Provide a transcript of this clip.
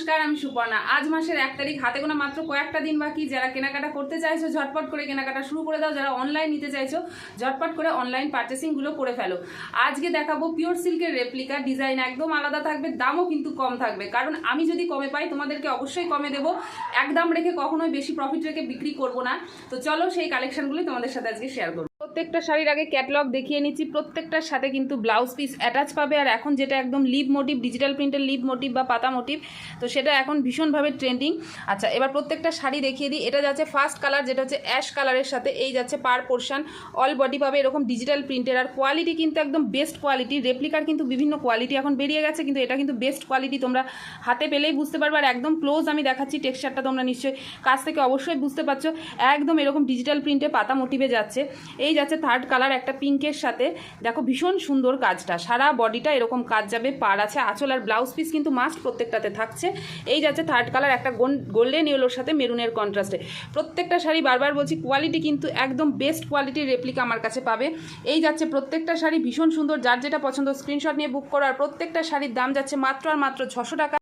নমস্কার, আমি সুপর্ণা। আজ মাসের 1 তারিখ, হাতে গোনা মাত্র কয়েকটা দিন বাকি। যারা কেনাকাটা করতে চাইছো ঝটপট করে কেনাকাটা শুরু করে দাও। যারা অনলাইন নিতে চাইছো ঝটপট করে অনলাইন পার্চেসিংগুলো করে ফেলো। আজকে দেখাবো পিওর সিল্কের রেপ্লিকা, ডিজাইন একদম আলাদা থাকবে, দামও কিন্তু কম থাকবে। কারণ আমি যদি কমে পাই তোমাদেরকে অবশ্যই কমে দেবো। একদম রেখে কখনোই বেশি প্রফিট রেখে বিক্রি করবো না। তো চলো সেই কালেকশনগুলি তোমাদের সাথে আজকে শেয়ার করবো। প্রত্যেকটা শাড়ির আগে ক্যাটলগ দেখিয়ে নিচ্ছি। প্রত্যেকটার সাথে কিন্তু ব্লাউজ পিস অ্যাটাচ পাবে। আর এখন যেটা একদম লিভ মোটিভ, ডিজিটাল প্রিন্টের লিভ মোটিভ বা পাতা মোটিভ, তো সেটা এখন ভীষণভাবে ট্রেন্ডিং। আচ্ছা, এবার প্রত্যেকটা শাড়ি দেখিয়ে দিই। এটা যাচ্ছে ফার্স্ট কালার, যেটা হচ্ছে অ্যাশ কালারের সাথে এই যাচ্ছে পার পোর্শন, অল বডি পাবে এরকম ডিজিটাল প্রিন্টের। আর কোয়ালিটি কিন্তু একদম বেস্ট কোয়ালিটি। রেপ্লিকার কিন্তু বিভিন্ন কোয়ালিটি এখন বেরিয়ে গেছে, কিন্তু এটা কিন্তু বেস্ট কোয়ালিটি। তোমরা হাতে পেলেই বুঝতে পারবে। আর একদম ক্লোজ আমি দেখাচ্ছি, টেক্সচারটা তোমরা নিশ্চয়ই কাছ থেকে অবশ্যই বুঝতে পারছো। একদম এরকম ডিজিটাল প্রিন্টে পাতা মোটিভে যাচ্ছে। এই যাচ্ছে থার্ড কালার একটা পিঙ্কের সাথে, দেখো ভীষণ সুন্দর কাজটা, সারা বডিটা এরকম কাজ যাবে, পার আছে, আঁচল আর ব্লাউজ পিস কিন্তু মাস্ট প্রত্যেকটাতে থাকছে। এই যাচ্ছে থার্ড কালার একটা গোল্ডেন ইয়েলোর সাথে মেরুনের কন্ট্রাস্টে। প্রত্যেকটা শাড়ি বারবার বলছি কোয়ালিটি কিন্তু একদম বেস্ট কোয়ালিটির রেপ্লিকা আমার কাছে পাবে। এই যাচ্ছে প্রত্যেকটা শাড়ি ভীষণ সুন্দর। যার যেটা পছন্দ স্ক্রিনশট নিয়ে বুক করো। আর প্রত্যেকটা শাড়ির দাম যাচ্ছে মাত্র আর মাত্র 600 টাকা।